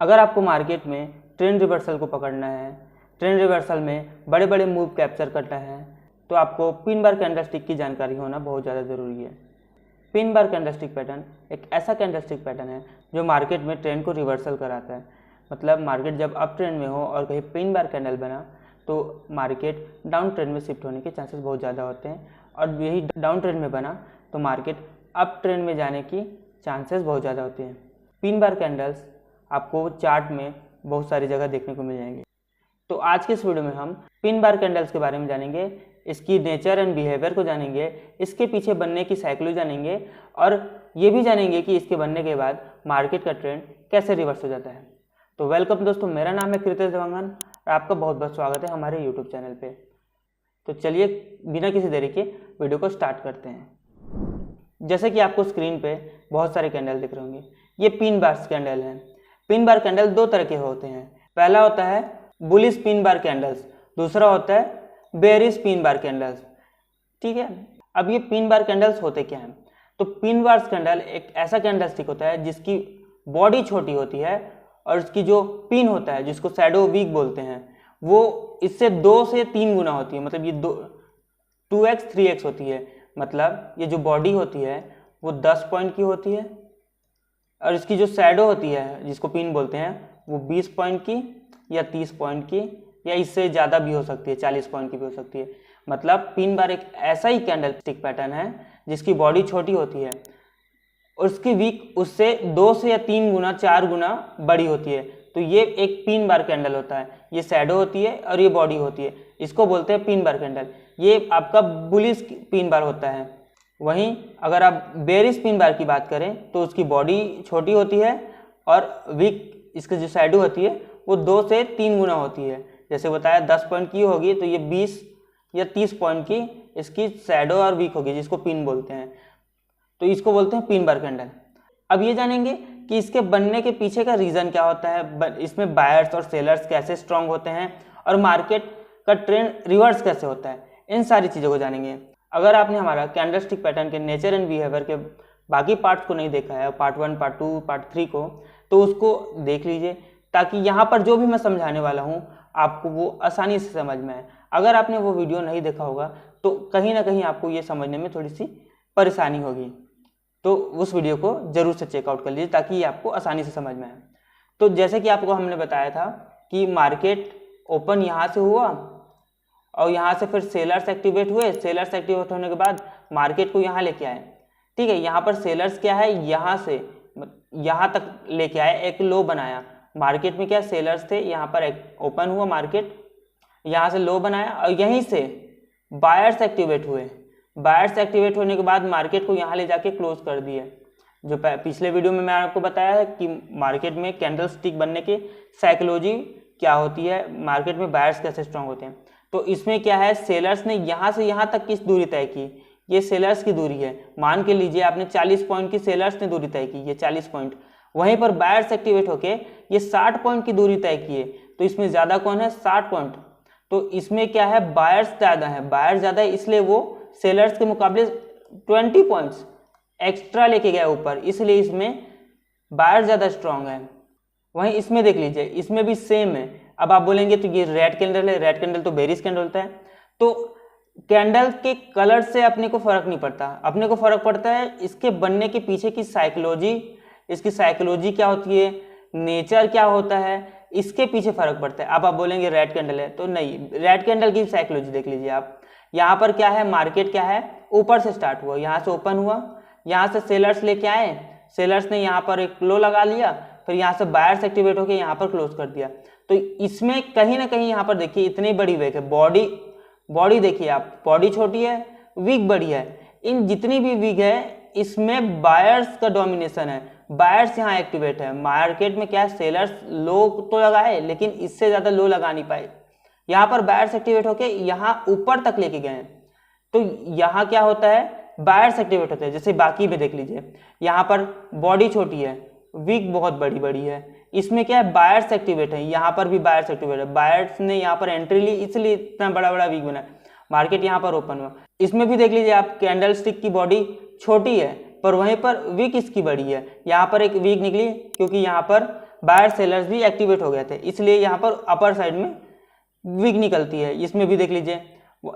अगर आपको मार्केट में ट्रेंड रिवर्सल को पकड़ना है, ट्रेंड रिवर्सल में बड़े बड़े मूव कैप्चर करना है, तो आपको पिन बार कैंडलस्टिक की जानकारी होना बहुत ज़्यादा ज़रूरी है। पिन बार कैंडलस्टिक पैटर्न एक ऐसा कैंडलस्टिक पैटर्न है जो मार्केट में ट्रेंड को रिवर्सल कराता है। मतलब मार्केट जब अप ट्रेंड में हो और कहीं पिन बार कैंडल बना तो मार्केट डाउन ट्रेंड में शिफ्ट होने के चांसेस बहुत ज़्यादा होते हैं, और यही डाउन ट्रेंड में बना तो मार्केट अप ट्रेंड में जाने की चांसेस बहुत ज़्यादा होते हैं। पिन बार कैंडल्स आपको चार्ट में बहुत सारी जगह देखने को मिल जाएंगे। तो आज के इस वीडियो में हम पिन बार कैंडल्स के बारे में जानेंगे, इसकी नेचर एंड बिहेवियर को जानेंगे, इसके पीछे बनने की साइकोलॉजी जानेंगे, और ये भी जानेंगे कि इसके बनने के बाद मार्केट का ट्रेंड कैसे रिवर्स हो जाता है। तो वेलकम दोस्तों, मेरा नाम है कृतेश देवांगन और आपका बहुत बहुत स्वागत है हमारे यूट्यूब चैनल पे। तो चलिए बिना किसी देरी के वीडियो को स्टार्ट करते हैं। जैसे कि आपको स्क्रीन पे बहुत सारे कैंडल दिख रहे होंगे, ये पिन बार कैंडल है। पिन बार कैंडल दो तरह के होते हैं। पहला होता है बुलिश पिन बार कैंडल्स, दूसरा होता है बेरिश पिन बार कैंडल्स। ठीक है, अब ये पिन बार कैंडल्स होते क्या हैं? तो पिन बार कैंडल एक ऐसा कैंडलस्टिक होता है जिसकी बॉडी छोटी होती है और इसकी जो पिन होता है, जिसको शैडो वीक बोलते हैं, वो इससे 2 से 3 गुना होती है। मतलब ये 2x 3x होती है। मतलब ये जो बॉडी होती है वो 10 पॉइंट की होती है और इसकी जो शैडो होती है, जिसको पिन बोलते हैं, वो 20 पॉइंट की या 30 पॉइंट की या इससे ज़्यादा भी हो सकती है, 40 पॉइंट की भी हो सकती है। मतलब पिन बार एक ऐसा ही कैंडल स्टिक पैटर्न है जिसकी बॉडी छोटी होती है और उसकी वीक उससे 2 से या 3 गुना 4 गुना बड़ी होती है। तो ये एक पिन बार कैंडल होता है। ये शैडो होती है और ये बॉडी होती है, इसको बोलते हैं पिन बार कैंडल। ये आपका बुलिश पिन बार होता है। वहीं अगर आप बेरिश पिन बार की बात करें तो उसकी बॉडी छोटी होती है और वीक इसकी जो शैडो होती है वो 2 से 3 गुना होती है। जैसे बताया 10 पॉइंट की होगी तो ये 20 या 30 पॉइंट की इसकी शैडो और वीक होगी, जिसको पिन बोलते हैं। तो इसको बोलते हैं पिन बार कैंडल। अब ये जानेंगे कि इसके बनने के पीछे का रीज़न क्या होता है, इसमें बायर्स और सेलर्स कैसे स्ट्रांग होते हैं और मार्केट का ट्रेंड रिवर्स कैसे होता है, इन सारी चीज़ों को जानेंगे। अगर आपने हमारा कैंडलस्टिक पैटर्न के नेचर एंड बिहेवियर के बाकी पार्ट्स को नहीं देखा है, पार्ट 1, पार्ट 2, पार्ट 3 को, तो उसको देख लीजिए ताकि यहाँ पर जो भी मैं समझाने वाला हूँ आपको वो आसानी से समझ में आए। अगर आपने वो वीडियो नहीं देखा होगा तो कहीं ना कहीं आपको ये समझने में थोड़ी सी परेशानी होगी, तो उस वीडियो को ज़रूर से चेकआउट कर लीजिए ताकि ये आपको आसानी से समझ में आए। तो जैसे कि आपको हमने बताया था कि मार्केट ओपन यहाँ से हुआ और यहाँ से फिर सेलर्स एक्टिवेट हुए। सेलर्स एक्टिवेट होने के बाद मार्केट को यहाँ लेके आए। ठीक है, यहाँ पर सेलर्स क्या है, यहाँ से यहाँ तक लेके आए, एक लो बनाया। मार्केट में क्या सेलर्स थे, यहाँ पर एक ओपन हुआ मार्केट, यहाँ से लो बनाया और यहीं से बायर्स एक्टिवेट हुए। बायर्स एक्टिवेट होने के बाद मार्केट को यहाँ ले जाके क्लोज कर दिए। जो पिछले वीडियो में मैं आपको बताया है कि मार्केट में कैंडल स्टिक बनने की साइकोलॉजी क्या होती है, मार्केट में बायर्स कैसे स्ट्रांग होते हैं। तो इसमें क्या है, सेलर्स ने यहाँ से यहाँ तक की दूरी तय की। ये सेलर्स की दूरी है। मान के लीजिए आपने 40 पॉइंट की सेलर्स ने दूरी तय की, ये 40 पॉइंट। वहीं पर बायर्स एक्टिवेट होके ये 60 पॉइंट की दूरी तय किए। तो इसमें ज़्यादा कौन है, 60 पॉइंट। तो इसमें क्या है, बायर्स ज़्यादा है। बायर्स ज़्यादा है इसलिए वो सेलर्स के मुकाबले 20 पॉइंट्स एक्स्ट्रा लेके गया ऊपर, इसलिए इसमें बायर्स ज़्यादा स्ट्रांग है। वहीं इसमें देख लीजिए, इसमें भी सेम है। अब आप बोलेंगे तो ये रेड कैंडल है, रेड कैंडल तो बेरिश कैंडल होता है। तो कैंडल के कलर से अपने को फर्क नहीं पड़ता, अपने को फर्क पड़ता है इसके बनने के पीछे की साइकोलॉजी। इसकी साइकोलॉजी क्या होती है, नेचर क्या होता है, इसके पीछे फर्क पड़ता है। अब आप बोलेंगे रेड कैंडल है, तो नहीं, रेड कैंडल की साइकोलॉजी देख लीजिए आप। यहाँ पर क्या है, मार्केट क्या है, ऊपर से स्टार्ट हुआ, यहाँ से ओपन हुआ, यहाँ से सेलर्स लेके आए, सेलर्स ने यहाँ पर एक लो लगा लिया, फिर यहाँ से बायर्स एक्टिवेट होकर यहाँ पर क्लोज कर दिया। तो इसमें कहीं ना कहीं यहाँ पर देखिए इतनी बड़ी वीक है। बॉडी देखिए आप, बॉडी छोटी है, वीक बड़ी है। इन जितनी भी वीक है इसमें बायर्स का डोमिनेशन है, बायर्स यहाँ एक्टिवेट है। मार्केट में क्या है, सेलर्स लो तो लगाए लेकिन इससे ज़्यादा लो लगा नहीं पाए। यहाँ पर बायर्स एक्टिवेट होके यहाँ ऊपर तक लेके गए। तो यहाँ क्या होता है, बायर्स एक्टिवेट होते हैं। जैसे बाकी में देख लीजिए, यहाँ पर बॉडी छोटी है, वीक बहुत बड़ी है। इसमें क्या है, बायर्स एक्टिवेट है, यहाँ पर भी बायर्स एक्टिवेट है। बायर्स ने यहाँ पर एंट्री ली इसलिए इतना बड़ा वीक बना। मार्केट यहाँ पर ओपन हुआ। इसमें भी देख लीजिए आप, कैंडल स्टिक की बॉडी छोटी है पर वहीं पर वीक इसकी बड़ी है। यहाँ पर एक वीक निकली क्योंकि यहाँ पर बायर सेलर्स भी एक्टिवेट हो गए थे, इसलिए यहाँ पर अपर साइड में विक निकलती है। इसमें भी देख लीजिए,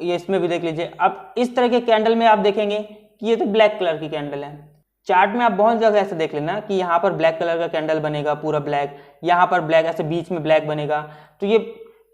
ये इसमें भी देख लीजिए। अब इस तरह के कैंडल में आप देखेंगे कि ये तो ब्लैक कलर की कैंडल है। चार्ट में आप बहुत जगह ऐसे देख लेना कि यहाँ पर ब्लैक कलर का कैंडल बनेगा पूरा ब्लैक, यहाँ पर ब्लैक ऐसे बीच में ब्लैक बनेगा। तो ये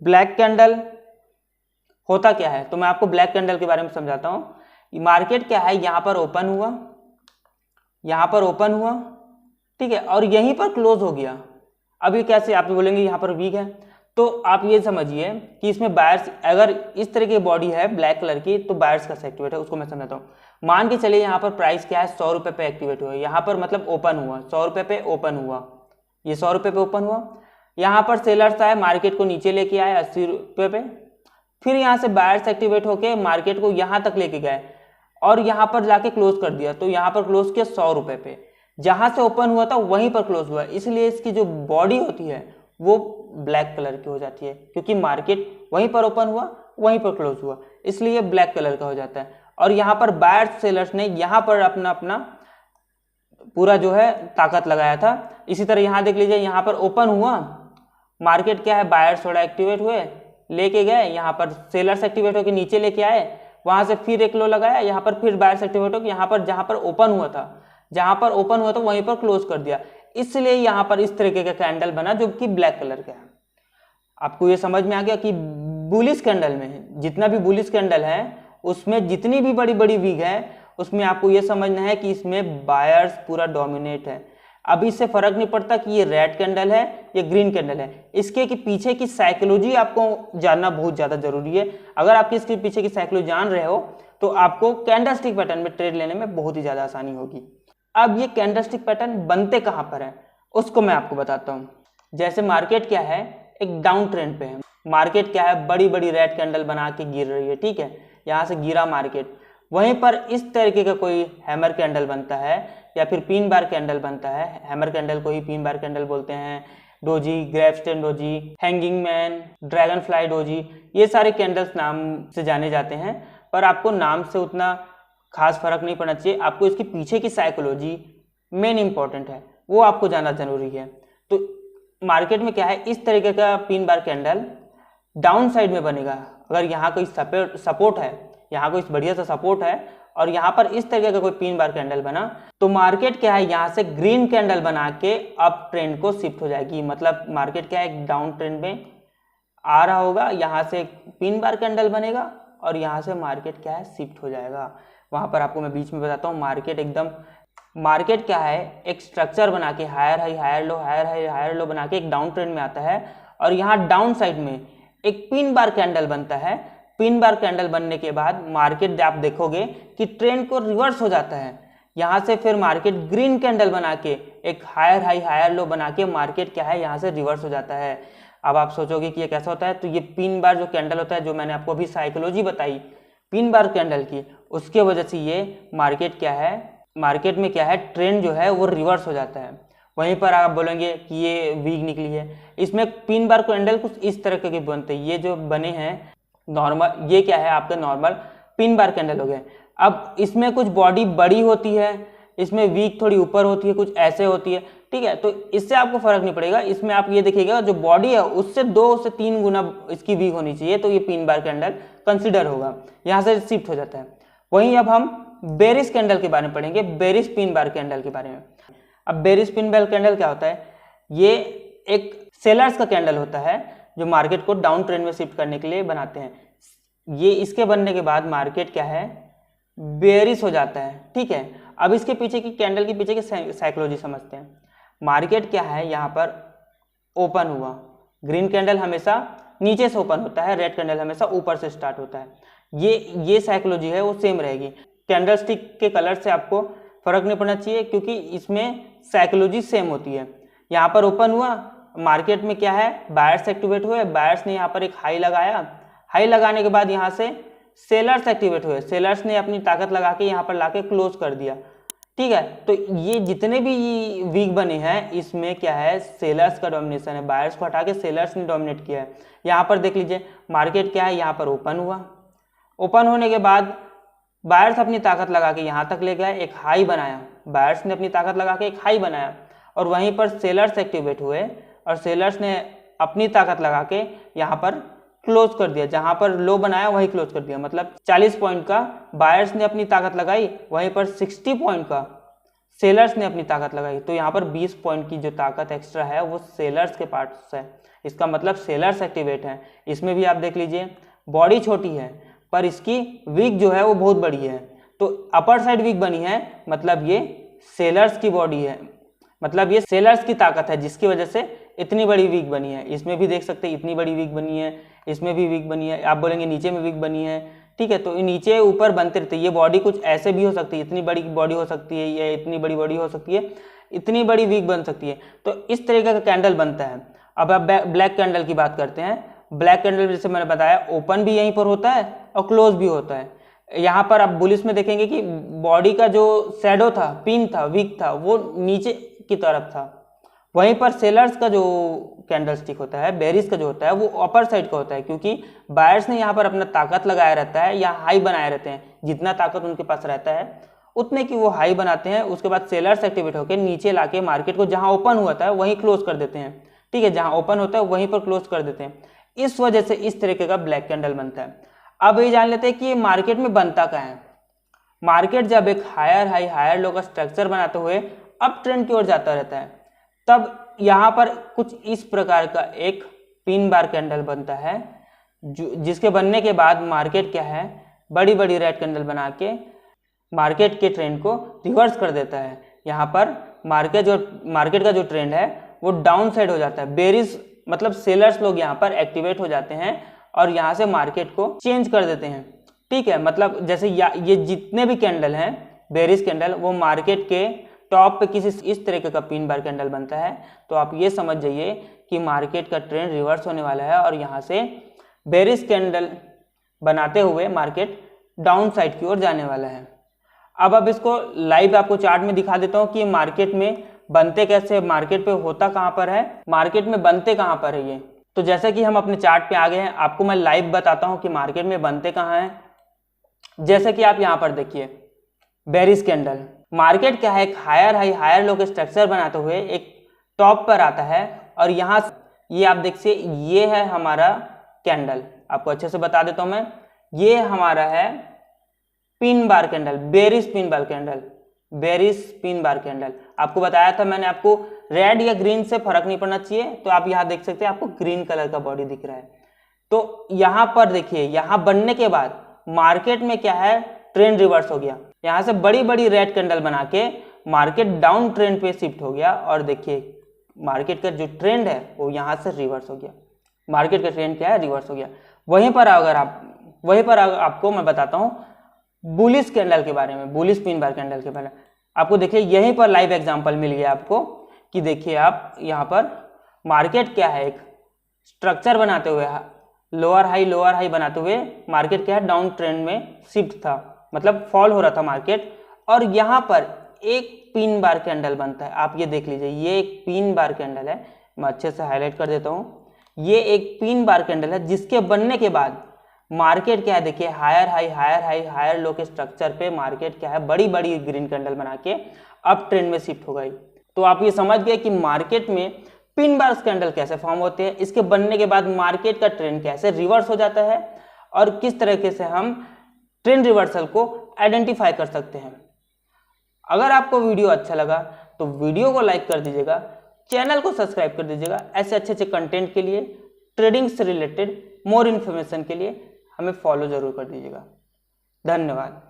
ब्लैक कैंडल होता क्या है, तो मैं आपको ब्लैक कैंडल के बारे में समझाता हूँ। मार्केट क्या है, यहाँ पर ओपन हुआ, यहाँ पर ओपन हुआ, ठीक है, और यहीं पर क्लोज हो गया। अब ये कैसे, आप बोलेंगे यहाँ पर वीक है, तो आप ये समझिए कि इसमें बायर्स, अगर इस तरह की बॉडी है ब्लैक कलर की, तो बायर्स का एक्टिवेट है, उसको मैं समझाता हूँ। मान के चलिए यहाँ पर प्राइस क्या है, 100 रुपये पे एक्टिवेट हुआ, यहाँ पर मतलब ओपन हुआ, 100 रुपये पे ओपन हुआ, ये 100 रुपये पे ओपन हुआ। यहाँ पर सेलर्स आए, मार्केट को नीचे लेके आए 80 रुपये पे, फिर यहाँ से बायर्स एक्टिवेट होके मार्केट को यहाँ तक लेके गए और यहाँ पर जाके क्लोज कर दिया। तो यहाँ पर क्लोज किया 100 रुपये पे, जहाँ से ओपन हुआ था वहीं पर क्लोज हुआ, इसलिए इसकी जो बॉडी होती है वो ब्लैक कलर की हो जाती है, क्योंकि मार्केट वहीं पर ओपन हुआ वहीं पर क्लोज हुआ, इसलिए ब्लैक कलर का हो जाता है। और यहाँ पर बायर्स सेलर्स ने यहाँ पर अपना अपना पूरा जो है ताकत लगाया था। इसी तरह यहाँ देख लीजिए, यहाँ पर ओपन हुआ, मार्केट क्या है, बायर्स थोड़ा एक्टिवेट हुए, लेके गए, यहाँ पर सेलर्स एक्टिवेट होकर नीचे लेके आए, वहां से फिर एक लो लगाया, यहाँ पर फिर बायर्स एक्टिवेट होकर यहाँ पर जहाँ पर ओपन हुआ था वहीं पर क्लोज कर दिया, इसलिए यहाँ पर इस तरीके का कैंडल बना जो कि ब्लैक कलर का है। आपको ये समझ में आ गया कि बुलिश कैंडल में जितना भी बुलिश कैंडल है उसमें जितनी भी बड़ी बड़ी वीक है उसमें आपको ये समझना है कि इसमें बायर्स पूरा डोमिनेट है। अब इससे फर्क नहीं पड़ता कि ये रेड कैंडल है या ग्रीन कैंडल है, इसके कि पीछे की साइकोलॉजी आपको जानना बहुत ज़्यादा जरूरी है। अगर आपके इसके पीछे की साइकोलॉजी जान रहे हो तो आपको कैंडलस्टिक पैटर्न में ट्रेड लेने में बहुत ही ज़्यादा आसानी होगी। अब ये कैंडलस्टिक पैटर्न बनते कहाँ पर है उसको मैं आपको बताता हूँ। जैसे मार्केट क्या है, एक डाउन ट्रेंड पे है, मार्केट क्या है, बड़ी बड़ी रेड कैंडल बना के गिर रही है, ठीक है, यहाँ से गिरा मार्केट, वहीं पर इस तरीके का कोई हैमर कैंडल बनता है या फिर पिन बार कैंडल बनता है। हैमर कैंडल को ही पिन बार कैंडल बोलते हैं, doji, gravestone doji, hanging man, dragon fly doji, ये सारे कैंडल्स नाम से जाने जाते हैं, पर आपको नाम से उतना खास फर्क नहीं पड़ना चाहिए। आपको इसके पीछे की साइकोलॉजी मेन इंपॉर्टेंट है, वो आपको जानना जरूरी है। तो मार्केट में क्या है, इस तरीके का pin bar candle down side में बनेगा। अगर यहाँ कोई सपोर्ट है, यहाँ कोई बढ़िया सा सपोर्ट है और यहाँ पर इस तरीके का कोई पिन बार कैंडल बना, तो मार्केट क्या है, यहाँ से ग्रीन कैंडल बना के अप ट्रेंड को शिफ्ट हो जाएगी। मतलब मार्केट क्या है, एक डाउन ट्रेंड में आ रहा होगा, यहाँ से पिन बार कैंडल बनेगा और यहाँ से मार्केट क्या है, शिफ्ट हो जाएगा। वहाँ पर आपको मैं बीच में बताता हूँ, मार्केट क्या है, एक स्ट्रक्चर बना के higher high higher low, higher high higher low बना के एक डाउन ट्रेंड में आता है और यहाँ डाउन साइड में एक पिन बार कैंडल बनता है। पिन बार कैंडल बनने के बाद मार्केट आप देखोगे कि ट्रेंड को रिवर्स हो जाता है, यहाँ से फिर मार्केट ग्रीन कैंडल बना के एक हायर हाई हायर लो बना के मार्केट क्या है, यहाँ से रिवर्स हो जाता है। अब आप सोचोगे कि ये कैसा होता है, तो ये पिन बार जो कैंडल होता है, जो मैंने आपको अभी साइकोलॉजी बताई पिन बार कैंडल की, उसके वजह से ये मार्केट क्या है, मार्केट में क्या है, ट्रेंड जो है वो रिवर्स हो जाता है। वहीं पर आप बोलेंगे कि ये वीक निकली है, इसमें पिन बार कैंडल कुछ इस तरह के बनते हैं, ये जो बने हैं नॉर्मल, ये क्या है आपका नॉर्मल पिन बार कैंडल हो गए। अब इसमें कुछ बॉडी बड़ी होती है, इसमें वीक थोड़ी ऊपर होती है, कुछ ऐसे होती है, ठीक है, तो इससे आपको फर्क नहीं पड़ेगा। इसमें आप ये देखिएगा जो बॉडी है उससे 2 से 3 गुना इसकी वीक होनी चाहिए, तो ये पिन बार कैंडल कंसिडर होगा, यहाँ से शिफ्ट हो जाता है। वहीं अब हम बेरिश कैंडल के बारे में पढ़ेंगे, बेरिश पिन बार कैंडल के बारे में। अब बेरिश पिन बार कैंडल क्या होता है, ये एक सेलर्स का कैंडल होता है जो मार्केट को डाउन ट्रेंड में शिफ्ट करने के लिए बनाते हैं। ये इसके बनने के बाद मार्केट क्या है, बेरिश हो जाता है, ठीक है। अब इसके पीछे की कैंडल के पीछे की साइकोलॉजी समझते हैं। मार्केट क्या है, यहाँ पर ओपन हुआ, ग्रीन कैंडल हमेशा नीचे से ओपन होता है, रेड कैंडल हमेशा ऊपर से स्टार्ट होता है। ये साइकोलॉजी है वो सेम रहेगी। कैंडल स्टिक के कलर से आपको फर्क नहीं पड़ना चाहिए, क्योंकि इसमें साइकोलॉजी सेम होती है। यहाँ पर ओपन हुआ, मार्केट में क्या है, बायर्स एक्टिवेट हुए, बायर्स ने यहाँ पर एक हाई लगाया, हाई लगाने के बाद यहाँ से सेलर्स एक्टिवेट हुए, सेलर्स ने अपनी ताकत लगा के यहाँ पर लाके क्लोज कर दिया, ठीक है। तो ये जितने भी वीक बने हैं इसमें क्या है, सेलर्स का डोमिनेशन है, बायर्स को हटा के सेलर्स ने डोमिनेट किया है। यहाँ पर देख लीजिए मार्केट क्या है, यहाँ पर ओपन हुआ, ओपन होने के बाद बायर्स अपनी ताकत लगा के यहाँ तक ले गए, एक हाई बनाया, बायर्स ने अपनी ताकत लगा के एक हाई बनाया और वहीं पर सेलर्स एक्टिवेट हुए और सेलर्स ने अपनी ताकत लगा के यहाँ पर क्लोज कर दिया, जहां पर लो बनाया वही क्लोज कर दिया। मतलब 40 पॉइंट का बायर्स ने अपनी ताकत लगाई, वहीं पर 60 पॉइंट का सेलर्स ने अपनी ताकत लगाई। तो यहाँ पर 20 पॉइंट की जो ताकत एक्स्ट्रा है वो सेलर्स के पार्ट से है। इसका मतलब सेलर्स एक्टिवेट है। इसमें भी आप देख लीजिए बॉडी छोटी है पर इसकी विक जो है वो बहुत बड़ी है। तो अपर साइड विक बनी है, मतलब ये सेलर्स की बॉडी है, मतलब ये सेलर्स की ताकत है जिसकी वजह से इतनी बड़ी विक बनी है। इसमें भी देख सकते हैं इतनी बड़ी विक बनी है, इसमें भी विक बनी है, आप बोलेंगे नीचे में विक बनी है, ठीक है। तो नीचे ऊपर बनते रहते हैं। ये बॉडी कुछ ऐसे भी हो सकती है, इतनी बड़ी बॉडी हो सकती है, ये इतनी बड़ी बॉडी हो सकती है, इतनी बड़ी विक बन सकती है। तो इस तरीके का कैंडल बनता है। अब आप ब्लैक कैंडल की बात करते हैं। ब्लैक कैंडल जैसे मैंने बताया ओपन भी यहीं पर होता है और क्लोज भी होता है। यहाँ पर आप बुलिश में देखेंगे कि बॉडी का जो शैडो था, पिन था, विक था, वो नीचे की तरफ था। वहीं पर सेलर्स का जो कैंडल स्टिक होता है, बेरिस का जो होता है, वो अपर साइड का होता है, क्योंकि बायर्स ने यहाँ पर अपना ताकत लगाया रहता है या हाई बनाए रहते हैं। जितना ताकत उनके पास रहता है उतने की वो हाई बनाते हैं। उसके बाद सेलर्स एक्टिवेट होकर नीचे लाके मार्केट को जहाँ ओपन हुआ था वहीं क्लोज कर देते हैं, ठीक है। जहाँ ओपन होता है वहीं पर क्लोज कर देते हैं। इस वजह से इस तरीके का ब्लैक कैंडल बनता है। अब ये जान लेते हैं कि मार्केट में बनता क्या है। मार्केट जब एक हायर हाई हायर लो का स्ट्रक्चर बनाते हुए अप ट्रेंड की ओर जाता रहता है, तब यहाँ पर कुछ इस प्रकार का एक पिन बार कैंडल बनता है, जिसके बनने के बाद मार्केट क्या है, बड़ी बड़ी रेड कैंडल बना के मार्केट के ट्रेंड को रिवर्स कर देता है। यहाँ पर मार्केट का जो ट्रेंड है वो डाउन साइड हो जाता है। बेरिस मतलब सेलर्स लोग यहाँ पर एक्टिवेट हो जाते हैं और यहाँ से मार्केट को चेंज कर देते हैं, ठीक है। मतलब जैसे ये जितने भी कैंडल हैं बेरिस कैंडल, वो मार्केट के टॉप पे किसी इस तरीके का पिन बार कैंडल बनता है। तो आप ये समझ जाइए कि मार्केट का ट्रेंड रिवर्स होने वाला है और यहाँ से बेरिस कैंडल बनाते हुए मार्केट डाउन साइड की ओर जाने वाला है। अब इसको लाइव आपको चार्ट में दिखा देता हूँ कि मार्केट में बनते कैसे, मार्केट पे होता कहाँ पर है, मार्केट में बनते कहाँ पर है ये। तो जैसे कि हम अपने चार्ट पे आ गए हैं, आपको मैं लाइव बताता हूँ कि मार्केट में बनते कहाँ हैं। जैसे कि आप यहाँ पर देखिए बेरिस कैंडल, मार्केट क्या है, एक हायर हाई हायर लो के स्ट्रक्चर बनाते हुए एक टॉप पर आता है और यहाँ ये आप देखिए ये है हमारा कैंडल। आपको अच्छे से बता देता हूँ मैं, ये हमारा है pin bar candle, berries pin bar candle, berries pin bar candle. आपको बताया था मैंने, आपको रेड या ग्रीन से फर्क नहीं पड़ना चाहिए। तो आप यहाँ देख सकते हैं आपको ग्रीन कलर का बॉडी दिख रहा है। तो यहाँ पर देखिए यहाँ बनने के बाद मार्केट में क्या है, ट्रेंड रिवर्स हो गया। यहाँ से बड़ी बड़ी रेड कैंडल बना के मार्केट डाउन ट्रेंड पे शिफ्ट हो गया और देखिए मार्केट का जो ट्रेंड है वो यहाँ से रिवर्स हो गया। मार्केट का ट्रेंड क्या है, रिवर्स हो गया। वहीं पर आपको मैं बताता हूँ बुलिश कैंडल के बारे में, बुलिश पिन बार कैंडल के बारे में। आपको देखिए यहीं पर लाइव एग्जांपल मिल गया आपको कि देखिए आप यहाँ पर मार्केट क्या है, एक स्ट्रक्चर बनाते हुए लोअर हाई बनाते हुए मार्केट क्या है, डाउन ट्रेंड में शिफ्ट था, मतलब फॉल हो रहा था मार्केट। और यहाँ पर एक पिन बार कैंडल बनता है। आप ये देख लीजिए ये एक पिन बार कैंडल है, मैं अच्छे से हाईलाइट कर देता हूँ। ये एक पिन बार कैंडल है जिसके बनने के बाद मार्केट क्या है, देखिए हायर हाई हायर लो के स्ट्रक्चर पे मार्केट क्या है, बड़ी बड़ी ग्रीन कैंडल बना के अप ट्रेंड में शिफ्ट हो गई। तो आप ये समझ गए कि मार्केट में पिन बार कैंडल कैसे फॉर्म होते हैं, इसके बनने के बाद मार्केट का ट्रेंड कैसे रिवर्स हो जाता है और किस तरीके से हम ट्रेंड रिवर्सल को आइडेंटिफाई कर सकते हैं। अगर आपको वीडियो अच्छा लगा तो वीडियो को लाइक कर दीजिएगा, चैनल को सब्सक्राइब कर दीजिएगा। ऐसे अच्छे कंटेंट के लिए, ट्रेडिंग से रिलेटेड मोर इन्फॉर्मेशन के लिए हमें फॉलो जरूर कर दीजिएगा। धन्यवाद।